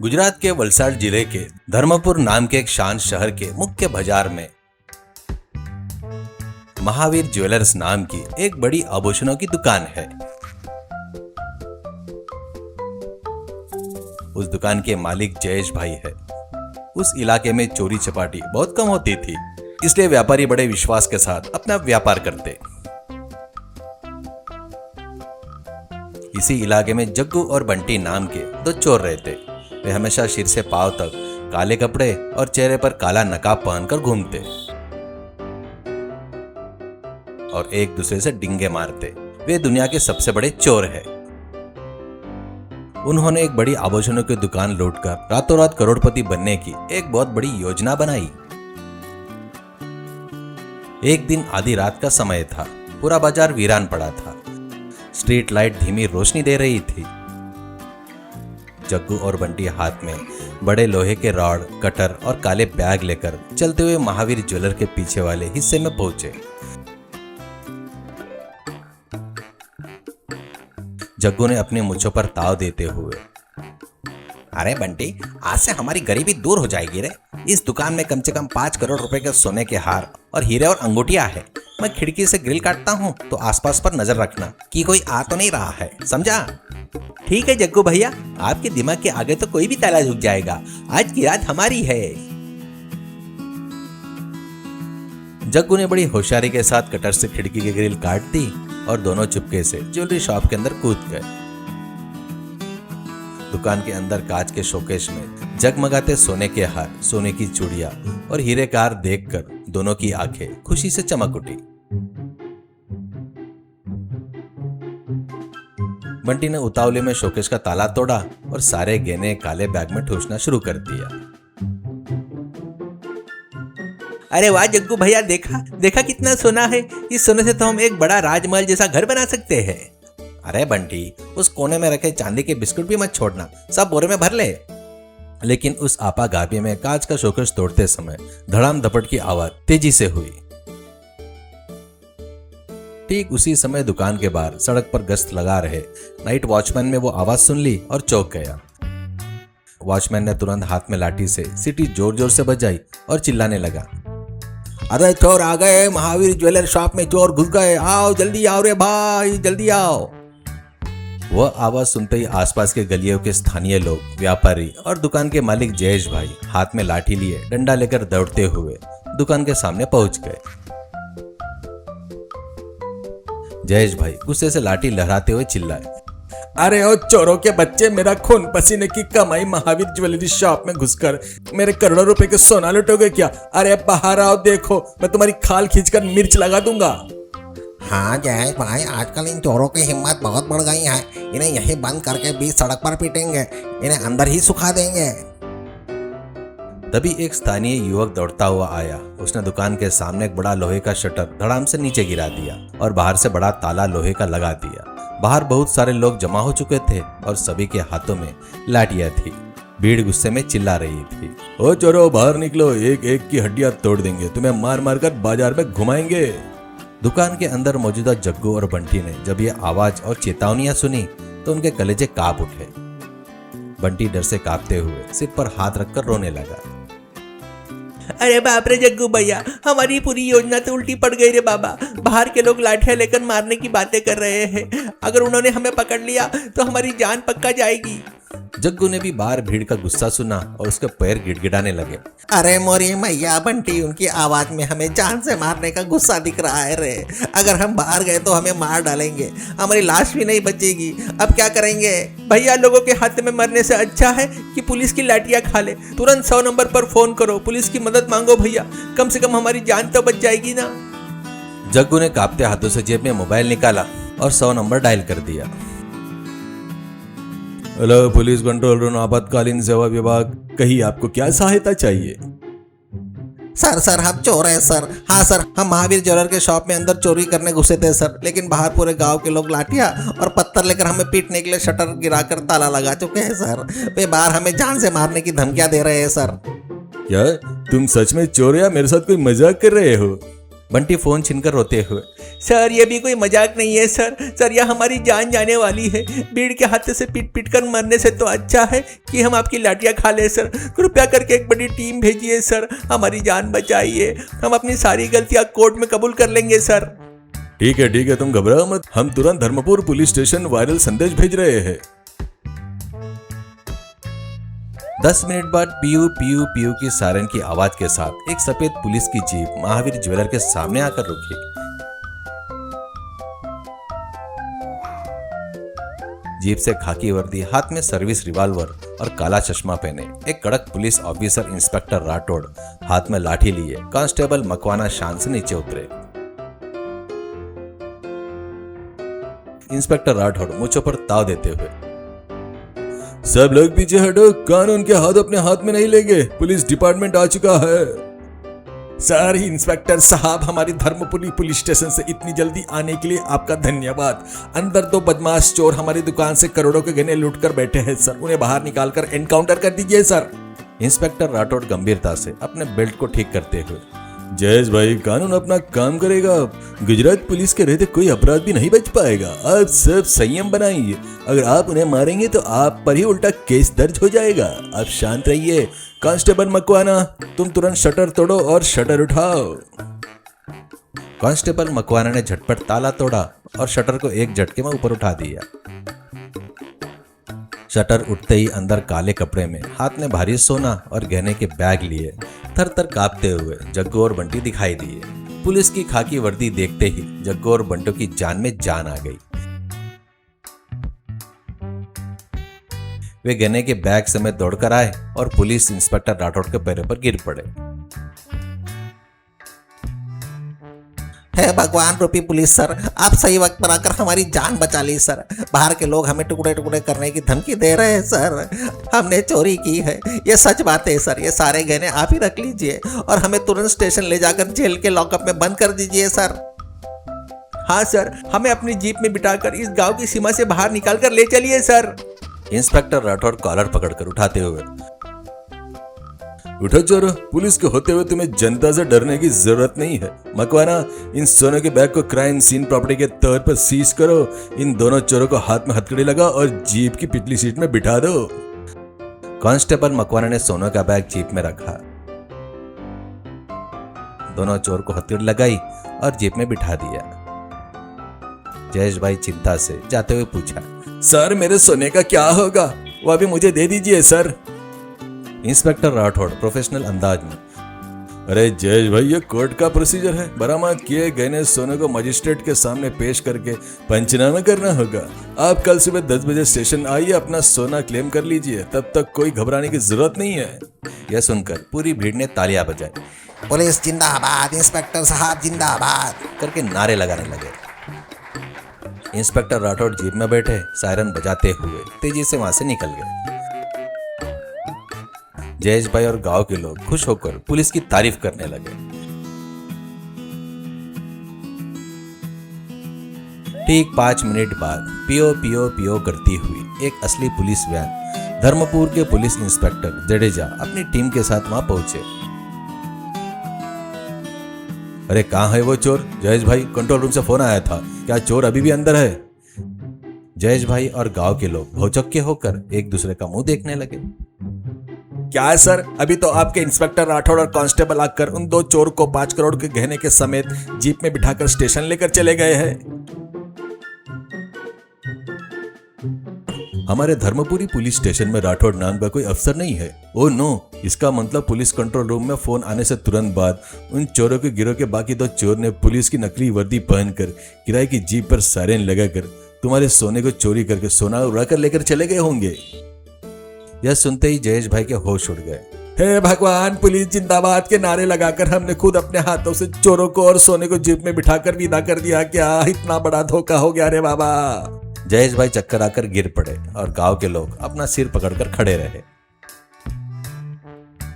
गुजरात के वलसाड जिले के धर्मपुर नाम के एक शांत शहर के मुख्य बाजार में महावीर ज्वेलर्स नाम की एक बड़ी आभूषणों की दुकान है। उस दुकान के मालिक जयेश भाई है। उस इलाके में चोरी चपाटी बहुत कम होती थी, इसलिए व्यापारी बड़े विश्वास के साथ अपना व्यापार करते। इसी इलाके में जग्गू और बंटी नाम के दो चोर रहते। वे हमेशा सिर से पांव तक काले कपड़े और चेहरे पर काला नकाब पहनकर घूमते और एक दूसरे से डिंगे मारते। वे दुनिया के सबसे बड़े चोर हैं। उन्होंने एक बड़ी आभूषणों की दुकान लूटकर रातों रात करोड़पति बनने की एक बहुत बड़ी योजना बनाई। एक दिन आधी रात का समय था। पूरा बाजार वीरान पड़ा था। स्ट्रीट लाइट धीमी रोशनी दे रही थी। जग्गू और बंटी हाथ में बड़े लोहे के रॉड, कटर और काले बैग लेकर चलते हुए महावीर ज्वेलर के पीछे वाले हिस्से में पहुंचे। जग्गू ने अपने मुंछों पर ताव देते हुए, अरे बंटी, आज से हमारी गरीबी दूर हो जाएगी रे। इस दुकान में कम से कम 5 करोड़ रुपए के सोने के हार और हीरे और अंगूठियां है। मैं खिड़की से ग्रिल काटता हूँ तो आसपास पर नजर रखना कि कोई आ तो नहीं रहा है, समझा? ठीक है जग्गू भैया, आपके दिमाग के आगे तो कोई भी ताला झुक जाएगा। आज की रात हमारी है। जग्गू ने बड़ी होशियारी के साथ कटर से खिड़की की ग्रिल काट दी और दोनों चुपके से ज्वेलरी शॉप के अंदर कूद गए। दुकान के अंदर कांच के शोकेश में जगमगाते सोने के हार, सोने की चूड़ियां और हीरे का हार देखकर दोनों की आंखें खुशी से चमक उठी। बंटी ने उतावले में शोकेश का ताला तोड़ा और सारे गहने काले बैग में ठूसना शुरू कर दिया। अरे वाह जग्गू भैया, देखा कितना सोना है। इस सोने से तो हम एक बड़ा राजमहल जैसा घर बना सकते हैं। अरे बंटी, उस कोने में रखे चांदी के बिस्कुट भी मत छोड़ना, सब बोरे में भर ले। लेकिन उस आपागापी में कांच का शोकेश तोड़ते समय धड़ाम धपट की आवाज तेजी से हुई। ठीक उसी समय दुकान के बाहर सड़क पर गश्त लगा रहे नाइट वॉचमैन ने वो आवाज सुन ली और चौंक गया। वॉचमैन ने तुरंत हाथ में लाठी से सीटी जोर जोर से बजाई और चिल्लाने लगा, अरे चोर आ गए, महावीर ज्वेलर शॉप में चोर घुस गए, आओ जल्दी आओ रे भाई, जल्दी आओ। वह आवाज सुनते ही आसपास के गलियों के स्थानीय लोग, व्यापारी और दुकान के मालिक जयेश भाई हाथ में लाठी लिए डंडा लेकर दौड़ते हुए दुकान के सामने पहुंच गए। जयेश भाई गुस्से से लाठी लहराते हुए चिल्लाए, अरे ओ चोरों के बच्चे, मेरा खून पसीने की कमाई महावीर ज्वेलरी शॉप में घुसकर मेरे करोड़ों रुपए के सोना लुटोगे क्या? अरे बाहर आओ, देखो मैं तुम्हारी खाल खींचकर मिर्च लगा दूंगा। हाँ जयेश भाई, आजकल इन चोरों की हिम्मत बहुत बढ़ गई है। इन्हें यहीं बंद करके बीच सड़क पर पीटेंगे, इन्हें अंदर ही सुखा देंगे। तभी एक स्थानीय युवक दौड़ता हुआ आया। उसने दुकान के सामने एक बड़ा लोहे का शटर धड़ाम से नीचे गिरा दिया और बाहर से बड़ा ताला लोहे का लगा दिया। बाहर बहुत सारे लोग जमा हो चुके थे और सभी के हाथों में लाठियां थी। भीड़ गुस्से में चिल्ला रही थी, ओ चोरों बाहर निकलो, एक एक की हड्डियां तोड़ देंगे, तुम्हें मार मार कर बाजार में घुमाएंगे। दुकान के अंदर मौजूदा जग्गू और बंटी ने जब ये आवाज और चेतावनियां सुनी तो उनके कलेजे कांप उठे। बंटी डर से कांपते हुए सिर पर हाथ रखकर रोने लगा। अरे बाप रे जग्गू भैया, हमारी पूरी योजना तो उल्टी पड़ गई रे बाबा। बाहर के लोग लाठियां लेकर मारने की बातें कर रहे हैं। अगर उन्होंने हमें पकड़ लिया तो हमारी जान पक्का जाएगी। जग्गू ने भी बाहर भीड़ का गुस्सा सुना और उसके पैर गिड़गिड़ाने लगे। अरे मोरी मैया बंटी, उनकी आवाज में हमें जान से मारने का गुस्सा दिख रहा है रे। अगर हम बाहर गए तो हमें मार डालेंगे, हमारी लाश भी नहीं बचेगी। अब क्या करेंगे? भैया, लोगों के हाथ में मरने से अच्छा है कि पुलिस की लाठियां खा ले। तुरंत 100 नंबर पर फोन करो, पुलिस की मदद मांगो भैया, कम से कम हमारी जान तो बच जाएगी ना। जग्गू ने कांपते हाथों से जेब में मोबाइल निकाला और 100 नंबर डायल कर दिया। हेलो पुलिस कंट्रोल रूम, आपातकालीन सेवा विभाग, कहिए आपको क्या सहायता चाहिए? सर हम चोर हैं सर। हाँ सर, हम महावीर ज्वेलर के शॉप में अंदर चोरी करने घुसे थे सर, लेकिन बाहर पूरे गांव के लोग लाठियां और पत्थर लेकर हमें पीटने के लिए शटर गिराकर ताला लगा चुके हैं सर। वे बाहर हमें जान से मारने की धमकियां दे रहे हैं सर। क्या तुम सच में चोर या मेरे साथ कोई मजाक कर रहे हो? बंटी फोन छीनकर रोते हुए, सर ये भी कोई मजाक नहीं है सर यह हमारी जान जाने वाली है। भीड़ के हाथ से पीट पीट कर मरने से तो अच्छा है कि हम आपकी लाठियाँ खा ले सर। कृपया करके एक बड़ी टीम भेजिए सर, हमारी जान बचाइए। हम अपनी सारी गलतियाँ कोर्ट में कबूल कर लेंगे सर। ठीक है, तुम घबराओ मत। हम तुरंत धर्मपुर पुलिस स्टेशन वायरल संदेश भेज रहे हैं। 10 मिनट बाद पीयू पीयू पीयू की सायरन की आवाज के साथ एक सफेद पुलिस की जीप महावीर ज्वेलर के सामने आकर रुकी। जीप से खाकी वर्दी, हाथ में सर्विस रिवॉल्वर और काला चश्मा पहने एक कड़क पुलिस ऑफिसर इंस्पेक्टर राठौड़ हाथ में लाठी लिए कांस्टेबल मकवाना शान से नीचे उतरे। इंस्पेक्टर राठौड़ मुझ पर ताव देते हुए, सब लोग पीछे हटो, कानून के हाथ अपने हाथ में नहीं लेंगे, पुलिस डिपार्टमेंट आ चुका है। सर इंस्पेक्टर साहब, हमारी धर्मपुरी पुलिस स्टेशन से इतनी जल्दी आने के लिए आपका धन्यवाद। अंदर 2 बदमाश चोर हमारी दुकान से करोड़ों के गहने लूट कर बैठे हैं सर, उन्हें बाहर निकालकर एनकाउंटर कर दीजिए सर। इंस्पेक्टर राठौड़ गंभीरता से अपने बेल्ट को ठीक करते हुए, जयेश भाई, कानून अपना काम करेगा। गुजरात पुलिस के रहते कोई अपराध भी नहीं बच पाएगा। आप सब संयम बनाइए, अगर आप उन्हें मारेंगे तो आप पर ही उल्टा केस दर्ज हो जाएगा। आप शांत रहिए। कांस्टेबल मकवाना, तुम तुरंत शटर तोड़ो और शटर उठाओ। कांस्टेबल मकवाना ने झटपट ताला तोड़ा और शटर को एक झटके में ऊपर उठा दिया। शटर उठते ही अंदर काले कपड़े में, हाथ में भारी सोना और गहने के बैग लिए थर थर कांपते हुए जग्गू और बंटी दिखाई दिए। पुलिस की खाकी वर्दी देखते ही जग्गू और बंटू की जान में जान आ गई। वे गहने के बैग समेत दौड़कर आए और पुलिस इंस्पेक्टर राठौड़ के पैरों पर गिर पड़े। हे भगवान रूपी पुलिस सर, आप सही वक्त पर आकर हमारी जान बचा ली सर। बाहर के लोग हमें टुकड़े टुकड़े करने की धमकी दे रहे हैं सर। हमने चोरी की है, ये सच बात है सर। ये सारे गहने आप ही रख लीजिए और हमें तुरंत स्टेशन ले जाकर जेल के लॉकअप में बंद कर दीजिए सर। हाँ सर, हमें अपनी जीप में बिठाकर इस गांव की सीमा से बाहर निकाल कर ले चलिए सर। इंस्पेक्टर राठौड़ कॉलर पकड़कर उठाते हुए, उठो चोरो, पुलिस के होते हुए तुम्हें जनता से डरने की जरूरत नहीं है। मकवाना, इन सोने के बैग को क्राइम सीन प्रॉपर्टी के तौर पर सीज करो। इन दोनों चोरों को हाथ में हथकड़ी लगा और जीप की पिछली सीट में बिठा दो। कांस्टेबल मकवाना ने सोने का बैग जीप में रखा, दोनों चोर को हथकड़ी लगाई और जीप में बिठा दिया। जयेश भाई चिंता से जाते हुए पूछा, सर मेरे सोने का क्या होगा? वो अभी मुझे दे दीजिए सर। इंस्पेक्टर राठौड़ प्रोफेशनल अंदाज में, अरे जयेश भाई, ये कोर्ट का प्रोसीजर है। बरामद किए गए सोने को मजिस्ट्रेट के सामने पेश करके पंचनामा करना होगा। आप कल सुबह 10 बजे स्टेशन आइए, अपना सोना क्लेम कर लीजिए। तब तक कोई घबराने की जरूरत नहीं है। यह सुनकर पूरी भीड़ ने तालियां बजाई। पुलिस जिंदाबाद, इंस्पेक्टर साहब जिंदाबाद करके नारे लगाने लगे। इंस्पेक्टर राठौड़ जीप में बैठे सायरन बजाते हुए तेजी से वहां से निकल गए। जयेश भाई और गांव के लोग खुश होकर पुलिस की तारीफ करने लगे। ठीक 5 मिनट बाद पियो पियो पियो करती हुई एक असली पुलिस वैन धर्मपुर के पुलिस इंस्पेक्टर जडेजा अपनी टीम के साथ वहां पहुंचे। अरे कहां है वो चोर? जयेश भाई, कंट्रोल रूम से फोन आया था, क्या चोर अभी भी अंदर है? जयेश भाई और गांव के लोग भौचक्के होकर एक दूसरे का मुंह देखने लगे। क्या है सर? अभी तो आपके इंस्पेक्टर राठौड़ और कांस्टेबल आकर उन 2 चोर को 5 करोड़ के गहने के समेत जीप में बिठाकर स्टेशन लेकर चले गए हैं। हमारे धर्मपुरी पुलिस स्टेशन में राठौड़ नाम का कोई अफसर नहीं है। ओह नो, इसका मतलब पुलिस कंट्रोल रूम में फोन आने से तुरंत बाद उन चोरों के गिरोह के बाकी 2 चोर ने पुलिस की नकली वर्दी पहनकर किराए की जीप पर सायरन लगाकर तुम्हारे सोने को चोरी करके सोना उड़ाकर लेकर चले गए होंगे। यह सुनते ही जयेश भाई के होश उड़ गए। हे भगवान, पुलिस जिंदाबाद के नारे लगाकर हमने खुद अपने हाथों से चोरों को और सोने को जीप में बिठाकर विदा कर दिया। क्या इतना बड़ा धोखा हो गया रे बाबा। जयेश भाई चक्कर आकर गिर पड़े और गांव के लोग अपना सिर पकड़कर खड़े रहे।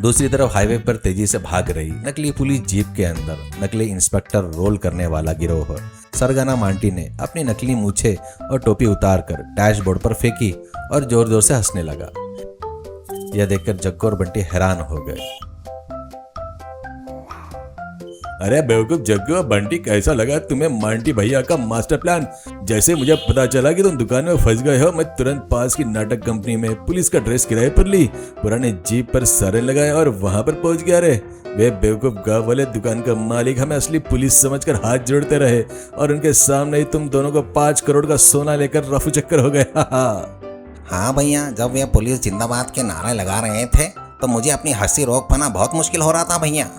दूसरी तरफ हाईवे पर तेजी से भाग रही नकली पुलिस जीप के अंदर नकली इंस्पेक्टर रोल करने वाला गिरोह सरगना मांटी ने अपनी नकली मूछें और टोपी उतारकर डैशबोर्ड पर फेंकी और जोर जोर से हंसने लगा। यह देखकर जग्गू और बंटी हैरान हो गए। अरे बेवकूफ जग्गू और बंटी, कैसा लगा तुम्हें मंटी भैया का मास्टर प्लान? जैसे मुझे पता चला कि तुम दुकान में फंस गए हो, मैं तुरंत पास की नाटक कंपनी में पुलिस का ड्रेस किराए पर ली, पुराने जीप पर सारे लगाए और वहां पर पहुंच गया। रे वे बेवकूफ गाँव वाले दुकान का मालिक हमें असली पुलिस समझकर हाथ जोड़ते रहे और उनके सामने ही तुम दोनों को 5 करोड़ का सोना लेकर रफू चक्कर हो गए। हाँ भैया, जब वे पुलिस जिंदाबाद के नारे लगा रहे थे तो मुझे अपनी हंसी रोक पाना बहुत मुश्किल हो रहा था भैया।